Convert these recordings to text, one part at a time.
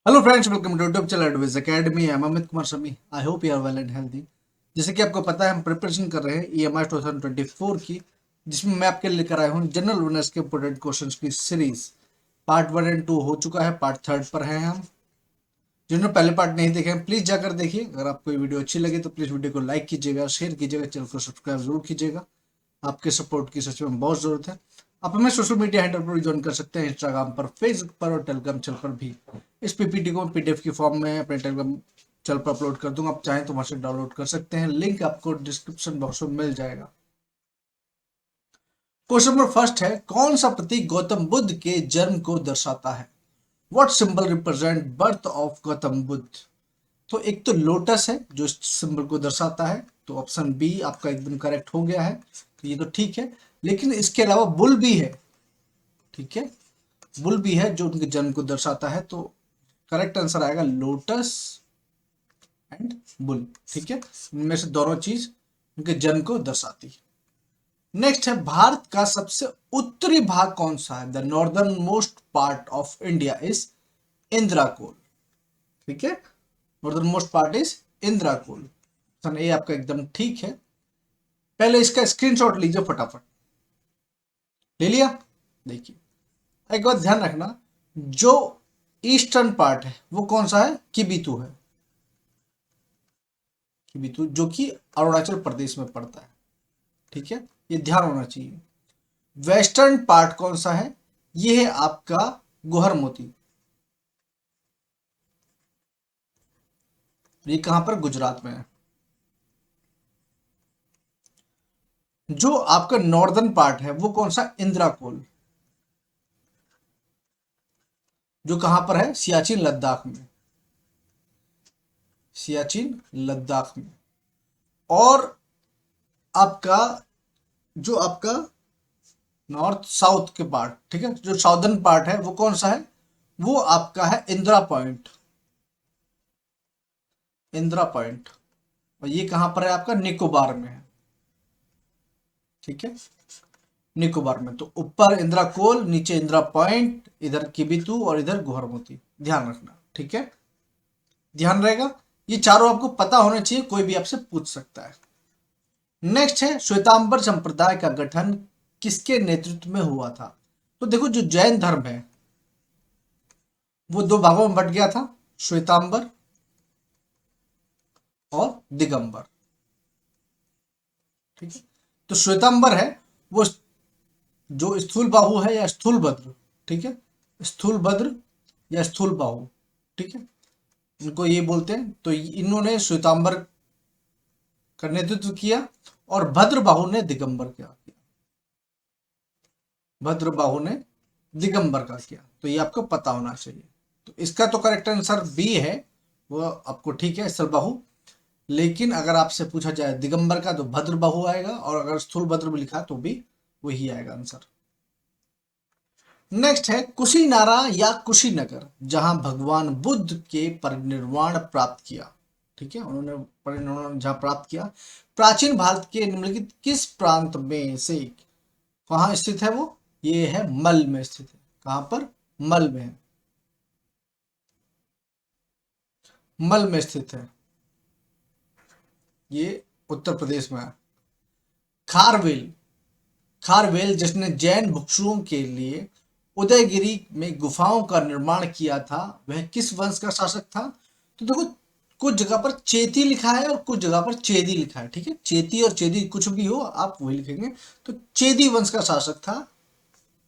Hello friends, welcome to YouTube channel advice academy. I am Amit Kumar Shami. I hope you are well and healthy. जैसे कि आपको पता है, हम प्रिपरेशन कर रहे हैं ईएमआई 2024 की, जिसमें मैं आपके लिए लेकर आया हूँ जनरल अवेयरनेस के इंपोर्टेंट क्वेश्चंस की सीरीज। पार्ट 1 एंड 2 हो चुका है, पार्ट 3 पर हैं हम। जिन्होंने पहले पार्ट नहीं देखे हैं, प्लीज जाकर देखिए। अगर आपको ये वीडियो अच्छी लगे तो प्लीज वीडियो को लाइक कीजिएगा, शेयर कीजिएगा, चैनल को सब्सक्राइब जरूर कीजिएगा। आपके सपोर्ट की सच में बहुत जरूरत है। आप हमें सोशल मीडिया हैंडल पर ज्वाइन कर सकते हैं, इंस्टाग्राम पर, फेसबुक पर और टेलीग्राम चैनल पर भी। इस पीपीटी को पीडीएफ की फॉर्म में अपने टेलीग्राम चैनल पर अपलोड कर दूंगा। आप चाहें तो वहां से डाउनलोड कर सकते हैं, लिंक आपको डिस्क्रिप्शन बॉक्स में मिल जाएगा। क्वेश्चन नंबर फर्स्ट है, कौन सा प्रतीक गौतम बुद्ध के जन्म को दर्शाता है? What symbol represent birth of Gautam Buddha? तो एक तो लोटस है जो इस सिंबल को दर्शाता है, तो ऑप्शन बी आपका एकदम करेक्ट हो गया है। तो ये तो ठीक है, लेकिन इसके अलावा बुल भी है। ठीक है, बुल भी है जो उनके जन्म को दर्शाता है। तो करेक्ट आंसर आएगा लोटस एंड बुल। ठीक है, इनमें से दोनों चीज उनके जन्म को दर्शाती है। नेक्स्ट है, भारत का सबसे उत्तरी भाग कौन सा है? The northern most part of India is Indrakol. ठीक है, northern most part is Indrakol. Option A आपका एकदम ठीक है। पहले इसका स्क्रीनशॉट लीजिए फटाफट। ले लिया? देखिए, एक बात ध्यान रखना, जो ईस्टर्न पार्ट है वो कौन सा है? किबितू है। किबितू जो कि अरुणाचल प्रदेश में पड़ता है। ठीक है, ये ध्यान होना चाहिए। वेस्टर्न पार्ट कौन सा है? ये है आपका गुहरमोती। ये कहां पर? गुजरात में है। जो आपका नॉर्दर्न पार्ट है वो कौन सा? इंद्राकोल, जो कहां पर है? सियाचिन लद्दाख में। सियाचिन लद्दाख में। और आपका जो आपका नॉर्थ साउथ के पार्ट, ठीक है, जो साउदर्न पार्ट है वो कौन सा है? वो आपका है इंदिरा पॉइंट। इंदिरा पॉइंट। और ये कहां पर है? आपका निकोबार में है। ठीक है, निकोबार में। तो ऊपर इंदिरा कोल, नीचे इंदिरा पॉइंट, इधर किबितू और इधर गुहरमोती। ध्यान रखना, ठीक है, ध्यान रहेगा। ये चारों आपको पता होना चाहिए, कोई भी आपसे पूछ सकता है। नेक्स्ट है, श्वेतांबर संप्रदाय का गठन किसके नेतृत्व में हुआ था? तो देखो, जो जैन धर्म है वो दो भागों में बट गया था, श्वेतांबर और दिगंबर। ठीक है, तो श्वेतांबर है वो जो स्थूल बाहु है या स्थूल भद्र। ठीक है, स्थूल भद्र या स्थूल बाहु। ठीक है, इनको ये बोलते हैं। तो इन्होंने श्वेतांबर का नेतृत्व किया और भद्रबाहु ने दिगंबर का किया। भद्रबाहु ने दिगंबर का किया। तो ये आपको पता होना चाहिए। तो इसका तो करेक्ट आंसर बी है, वो आपको ठीक है, स्थलबाहु। लेकिन अगर आपसे पूछा जाए दिगंबर का तो भद्रबाहु आएगा, और अगर स्थूल भद्र भी लिखा तो भी वही आएगा आंसर। नेक्स्ट है, कुशीनारा या कुशीनगर, जहां भगवान बुद्ध के परिनिर्वाण प्राप्त किया। ठीक है, उन्होंने परिनिर्वाण जहां प्राप्त किया, प्राचीन भारत के निम्नलिखित किस प्रांत में से कहां स्थित है वो? ये है मल में स्थित है। कहां पर? मल में है। मल में स्थित है, ये उत्तर प्रदेश में है। खारवेल। खारवेल जिसने जैन भिक्षुओं के लिए उदयगिरी में गुफाओं का निर्माण किया था, वह किस वंश का शासक था? तो देखो, कुछ जगह पर चेती लिखा है और कुछ जगह पर चेदी लिखा है। ठीक है, चेती और चेदी कुछ भी हो, आप वही लिखेंगे। तो चेदी वंश का शासक था।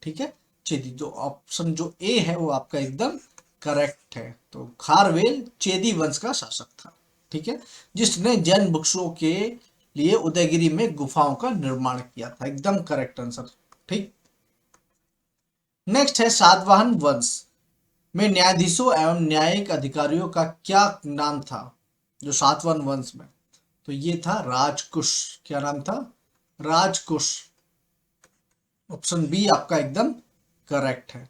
ठीक है, चेदी। जो ऑप्शन जो ए है वो आपका एकदम करेक्ट है। तो खारवेल चेदी वंश का शासक था। ठीक है, जिसने जैन भिक्षुओं के लिए उदयगिरी में गुफाओं का निर्माण किया था। एकदम करेक्ट आंसर। ठीक, नेक्स्ट है, सातवाहन वंश में न्यायाधीशों एवं न्यायिक अधिकारियों का क्या नाम था? जो सातवाहन वंश में, तो ये था राजकुश। क्या नाम था? राजकुश। ऑप्शन बी आपका एकदम करेक्ट है।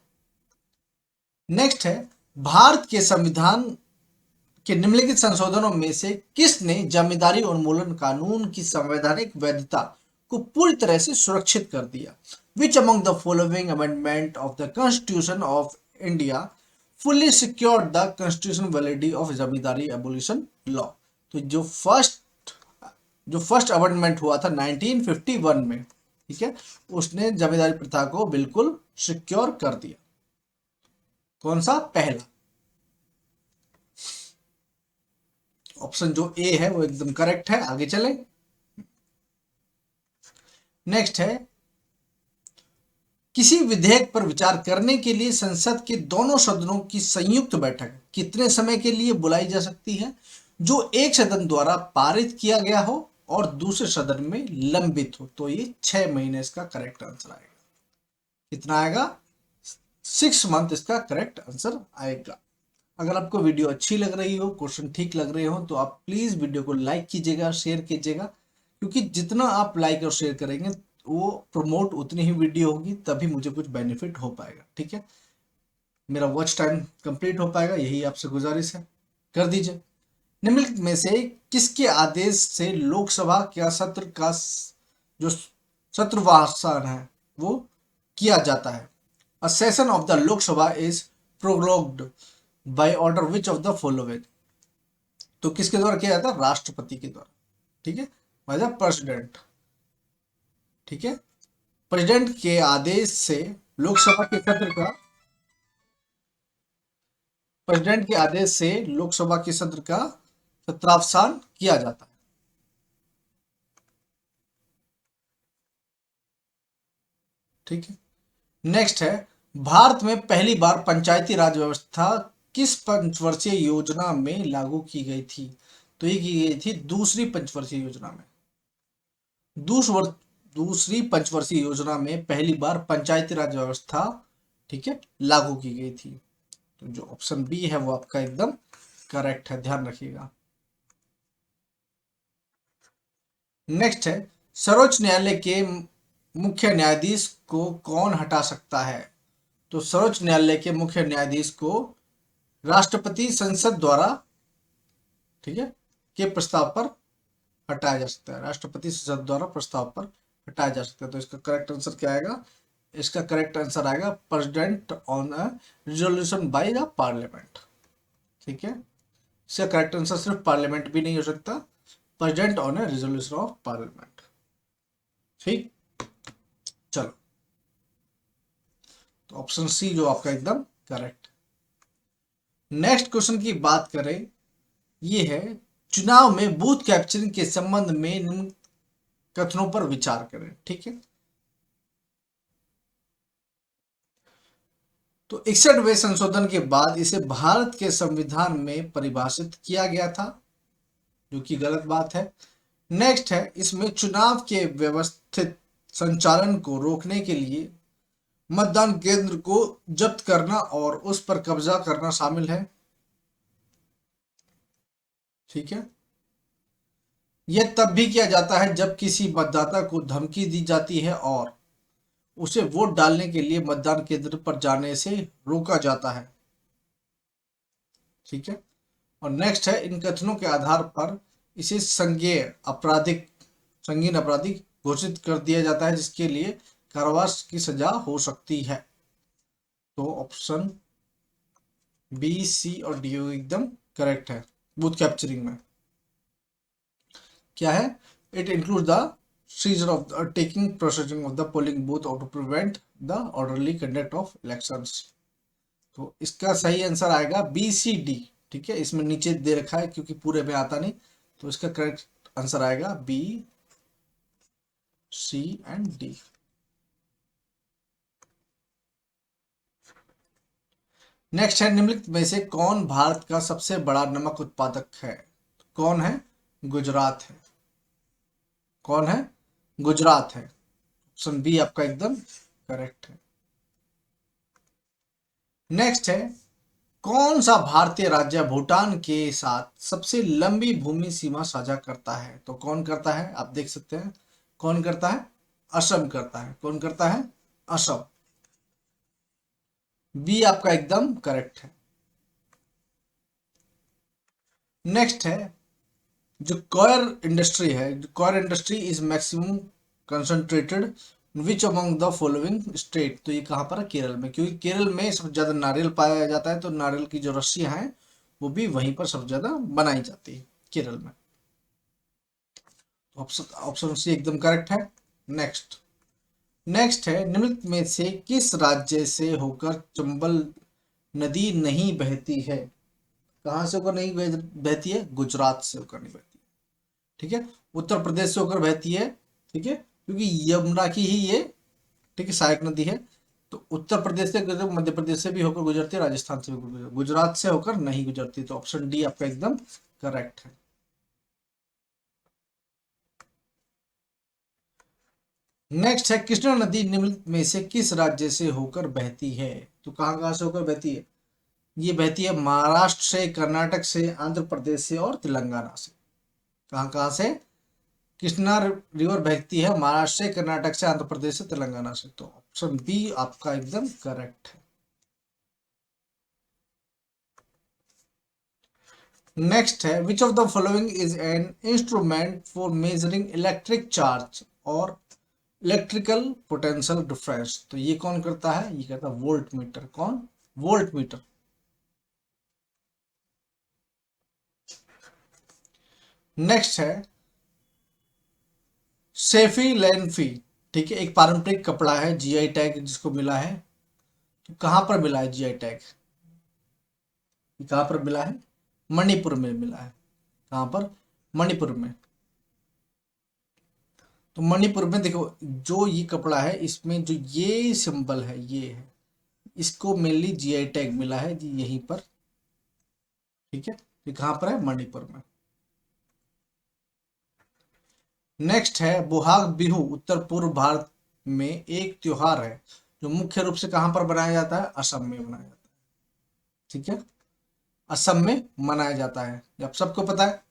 नेक्स्ट है, भारत के संविधान के निम्नलिखित संशोधनों में से किसने जमींदारी उन्मूलन कानून की संवैधानिक वैधता को पूरी तरह से सुरक्षित कर दिया? Which among the following amendment of the constitution of India fully secured the constitutional validity of zamindari abolition law। तो जो फर्स्ट अमेंडमेंट हुआ था 1951 में, ठीक है, उसने जमींदारी प्रथा को बिल्कुल सिक्योर कर दिया। कौन सा? पहला ऑप्शन जो ए है वो एकदम करेक्ट है। आगे चले। नेक्स्ट है, किसी विधेयक पर विचार करने के लिए संसद के दोनों सदनों की संयुक्त बैठक कितने समय के लिए बुलाई जा सकती है? जो एक सदन द्वारा पारित किया गया हो और दूसरे सदन में लंबित हो। तो ये 6 महीने इसका करेक्ट आंसर आएगा। कितना आएगा? 6 मंथ इसका करेक्ट आंसर आएगा। अगर आपको वीडियो अच्छी लग रही हो, क्वेश्चन ठीक लग रहे हो, तो आप प्लीज वीडियो को लाइक कीजिएगा, शेयर कीजिएगा, क्योंकि जितना आप लाइक और शेयर करेंगे वो प्रमोट उतनी ही वीडियो होगी, तभी मुझे कुछ बेनिफिट हो पाएगा। ठीक है, मेरा वॉच टाइम कंप्लीट हो पाएगा, यही आपसे गुजारिश है, कर दीजिए। निम्नलिखित में से किसके आदेश से लोकसभा का सत्र का जो सत्रवाहन है वो किया जाता है? A session of the Lok Sabha is prorogued by order which of the following? तो किसके द्वारा किया जाता है? राष्ट्रपति के द्वारा। ठीक है, बाय द प्रेसिडेंट। ठीक है, प्रेसिडेंट के आदेश से लोकसभा के सत्र का प्रेसिडेंट के आदेश से लोकसभा के सत्र का सत्रावसान किया जाता है। ठीक है, नेक्स्ट है, भारत में पहली बार पंचायती राज व्यवस्था किस पंचवर्षीय योजना में लागू की गई थी? तो ये की गई थी दूसरी पंचवर्षीय योजना में। दूसरी पंचवर्षीय योजना में पहली बार पंचायती राज व्यवस्था, ठीक है, लागू की गई थी। तो जो ऑप्शन बी है वो आपका एकदम करेक्ट है, ध्यान रखिएगा। नेक्स्ट है, सर्वोच्च न्यायालय के मुख्य न्यायाधीश को कौन हटा सकता है? तो सर्वोच्च न्यायालय के मुख्य न्यायाधीश को राष्ट्रपति संसद द्वारा, ठीक है, के प्रस्ताव पर हटाया जा सकता है। राष्ट्रपति संसद द्वारा प्रस्ताव पर हटाया जा सकता है। तो इसका करेक्ट आंसर क्या आएगा? इसका करेक्ट आंसर आएगा president on a resolution by the parliament. ठीक है, इसका करेक्ट आंसर सिर्फ पार्लियामेंट भी नहीं हो सकता, president on a resolution of parliament. ठीक, चलो, तो ऑप्शन सी जो आपका एकदम करेक्ट। नेक्स्ट क्वेश्चन की बात करें, ये है, चुनाव में बूथ कैप्चरिंग के संबंध में निम्न कथनों पर विचार करें। ठीक है, तो 61वें संशोधन के बाद इसे भारत के संविधान में परिभाषित किया गया था, जो कि गलत बात है। नेक्स्ट है, इसमें चुनाव के व्यवस्थित संचालन को रोकने के लिए मतदान केंद्र को जब्त करना और उस पर कब्जा करना शामिल है। ठीक है, यह तब भी किया जाता है जब किसी मतदाता को धमकी दी जाती है और उसे वोट डालने के लिए मतदान केंद्र पर जाने से रोका जाता है। ठीक है, और नेक्स्ट है, इन कथनों के आधार पर इसे संगीन आपराधिक घोषित कर दिया जाता है, जिसके लिए कारावास की सजा हो सकती है। तो ऑप्शन बी, सी और डी एकदम करेक्ट है। बूथ कैप्चरिंग में क्या है? It include the seizure of taking processing of the polling booth और to prevent the orderly conduct of elections. तो इसका सही आंसर आएगा बी, सी, डी। ठीक है, इसमें नीचे दे रखा है क्योंकि पूरे में आता नहीं, तो इसका करेक्ट आंसर आएगा B, C and D. Next है, निम्नलिखित में से कौन भारत का सबसे बड़ा नमक उत्पादक है? कौन है? गुजरात है। कौन है? गुजरात है। ऑप्शन बी आपका एकदम करेक्ट है। नेक्स्ट है, कौन सा भारतीय राज्य भूटान के साथ सबसे लंबी भूमि सीमा साझा करता है? तो कौन करता है? आप देख सकते हैं, कौन करता है? असम करता है। कौन करता है? असम। बी आपका एकदम करेक्ट है। नेक्स्ट है, जो कॉयर इंडस्ट्री है, coir industry is maximum concentrated which among the following state, तो ये कहाँ पर है, केरल में, क्योंकि केरल में सबसे ज्यादा नारियल पाया जाता है, तो नारियल की जो रस्सियां हैं वो भी वहीं पर सबसे ज्यादा बनाई जाती है, केरल में। ऑप्शन ऑप्शन सी एकदम करेक्ट है। नेक्स्ट नेक्स्ट है, निम्नलिखित में से किस राज्य से होकर चंबल नदी नहीं बहती है? कहाँ से होकर नहीं बहती है? गुजरात से होकर नहीं बहती है, ठीक है। उत्तर प्रदेश से होकर बहती है, ठीक है, क्योंकि यमुना की ही ये, ठीक है, सहायक नदी है। तो उत्तर प्रदेश से मध्य प्रदेश से भी होकर गुजरती है, राजस्थान से भी होकर गुजरती है, गुजरात से होकर नहीं गुजरती। तो ऑप्शन डी आपका एकदम करेक्ट है। नेक्स्ट है, कृष्णा नदी निम्नलिखित में से किस राज्य से होकर बहती है? तो कहाँ कहाँ से होकर बहती है? ये बहती है महाराष्ट्र से, कर्नाटक से, आंध्र प्रदेश से और तेलंगाना से। कहाँ कहाँ से कृष्णा रिवर बहती है? महाराष्ट्र से, कर्नाटक से, आंध्र प्रदेश से, तेलंगाना से। तो ऑप्शन बी आपका एकदम करेक्ट है। नेक्स्ट है, which of the following is an instrument for measuring electric charge और इलेक्ट्रिकल पोटेंशियल डिफरेंस? तो ये कौन करता है? ये करता है वोल्ट मीटर। कौन? Volt meter. नेक्स्ट है, सेफी लेनफी, ठीक है, एक पारंपरिक कपड़ा है, जीआई टैग जिसको मिला है। तो कहां पर मिला है जीआई टैग? कहां पर मिला है? मणिपुर में मिला है। कहां पर? मणिपुर में। तो मणिपुर में देखो, जो ये कपड़ा है इसमें जो ये सिंबल है ये है, इसको मेनली जीआई टैग मिला है जी यहीं पर, ठीक है। ये कहां पर है? मणिपुर में। नेक्स्ट है, बोहाग बिहू उत्तर पूर्व भारत में एक त्योहार है जो मुख्य रूप से कहां पर बनाया जाता है? असम में मनाया जाता है, ठीक है, असम में मनाया जाता है, ये आप सबको पता है।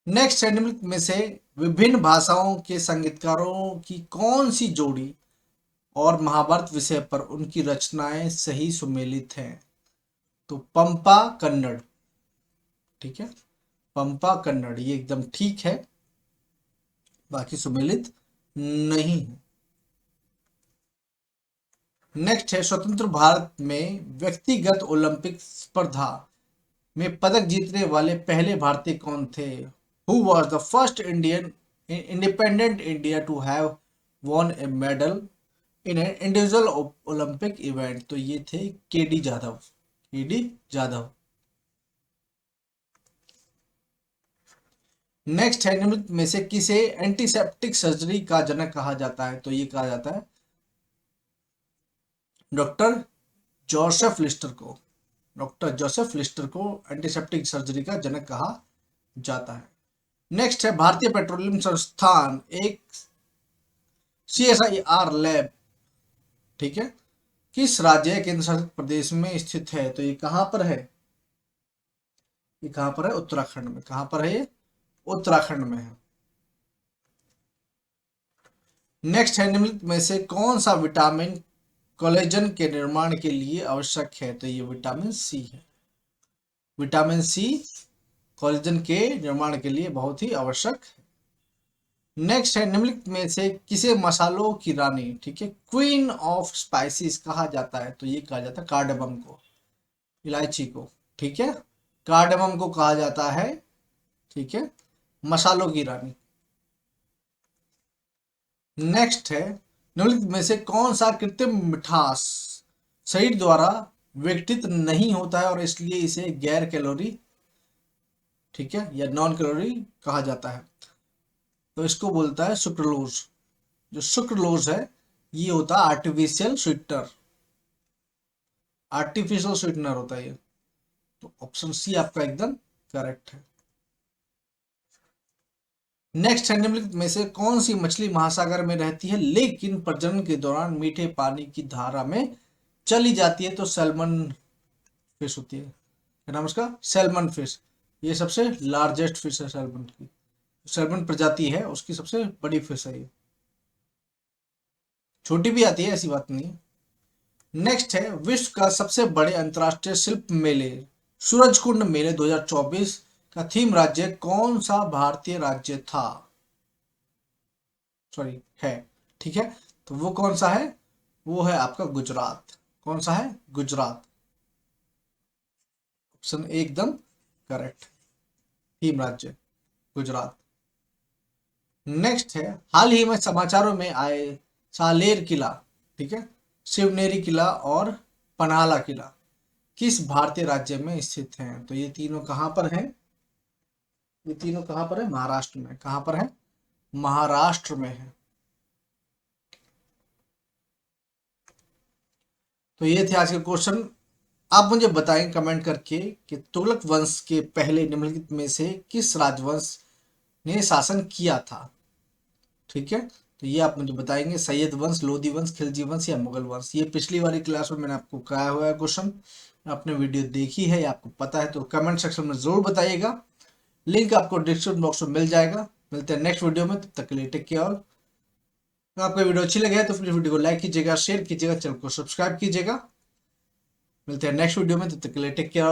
नेक्स्ट है, निम्नलिखित में से विभिन्न भाषाओं के संगीतकारों की कौन सी जोड़ी और महाभारत विषय पर उनकी रचनाएं सही सुमेलित हैं? तो पंपा कन्नड़, ठीक है, पंपा कन्नड़ ये एकदम ठीक है, बाकी सुमेलित नहीं है। नेक्स्ट है, स्वतंत्र भारत में व्यक्तिगत ओलंपिक स्पर्धा में पदक जीतने वाले पहले भारतीय कौन थे? Who was the first Indian independent India to have won a medal in an individual Olympic event? तो ये थे K D Jadhav, K D Jadhav. Next है, निम्नलिखित में से किसे एंटीसेप्टिक सर्जरी का जनक कहा जाता है? तो ये कहा जाता है डॉक्टर जोसेफ लिस्टर को, डॉक्टर जोसेफ लिस्टर को एंटीसेप्टिक सर्जरी का जनक कहा जाता है। नेक्स्ट है, भारतीय पेट्रोलियम संस्थान एक CSIR लैब, ठीक है, किस राज्य केंद्र शासित प्रदेश में स्थित है? तो ये कहां पर है? ये कहां पर है? उत्तराखंड में। कहां पर है ये? उत्तराखंड में है। नेक्स्ट है, निम्नलिखित में से कौन सा विटामिन कोलेजन के निर्माण के लिए आवश्यक है? तो ये विटामिन सी है। विटामिन सी कोलेजन के निर्माण के लिए बहुत ही आवश्यक है। नेक्स्ट है, निम्नलिखित में से किसे मसालों की रानी, ठीक है, क्वीन ऑफ स्पाइसेस कहा जाता है? तो ये कहा जाता है कार्डेमम को, इलायची को, ठीक है, कार्डेमम को कहा जाता है, ठीक है, मसालों की रानी। नेक्स्ट है, निम्नलिखित में से कौन सा कृत्रिम मिठास शरीर द्वारा विघटित नहीं होता है और इसलिए इसे गैर कैलोरी, ठीक है, या नॉन कैलोरी कहा जाता है? तो इसको बोलता है सुक्रोलोज। जो सुक्रोलोज है ये होता है आर्टिफिशियल स्वीटनर, आर्टिफिशियल स्वीटनर होता है ये। तो ऑप्शन सी आपका एकदम करेक्ट है। नेक्स्ट है, निम्नलिखित में से कौन सी मछली महासागर में रहती है लेकिन प्रजनन के दौरान मीठे पानी की धारा में चली जाती है? तो सैल्मन फिश होती है। क्या नाम उसका? Salmon fish. ये सबसे लार्जेस्ट फिश है सैल्मन की, सैल्मन प्रजाति है उसकी सबसे बड़ी फिश है ये, छोटी भी आती है ऐसी बात नहीं है। नेक्स्ट है, विश्व का सबसे बड़े अंतर्राष्ट्रीय शिल्प मेले सूरजकुंड मेले 2024 का थीम राज्य कौन सा भारतीय राज्य था? सॉरी है, ठीक है, तो वो कौन सा है? वो है आपका गुजरात। कौन सा है? गुजरात। ऑप्शन एकदम करेक्ट। हिम राज्य गुजरात। नेक्स्ट है, हाल ही में समाचारों में आए सालेर किला, ठीक है, शिवनेरी किला और पनाला किला किस भारतीय राज्य में स्थित हैं? तो ये तीनों कहाँ पर हैं? ये तीनों कहाँ पर है? महाराष्ट्र में। कहाँ पर है? महाराष्ट्र में है। तो ये थे आज के क्वेश्चन। आप मुझे बताएं कमेंट करके कि तुगलक वंश के पहले निम्नलिखित में से किस राजवंश ने शासन किया था? ठीक है, तो ये आप मुझे बताएंगे, सैयद वंश, लोधी वंश, खिलजी वंश या मुगल वंश। ये पिछली वाली क्लास में मैंने आपको कराया हुआ है क्वेश्चन, आपने वीडियो देखी है या आपको पता है तो कमेंट सेक्शन में जरूर बताइएगा। लिंक आपको डिस्क्रिप्शन बॉक्स में मिल जाएगा। मिलते हैं नेक्स्ट वीडियो में, तब तक के लिए टेक केयर। तो आपको वीडियो अच्छी लगे तो प्लीज वीडियो को लाइक कीजिएगा, शेयर कीजिएगा, चैनल को सब्सक्राइब कीजिएगा। मिलते हैं नेक्स्ट वीडियो में, तब तक के लिए टेक केयर।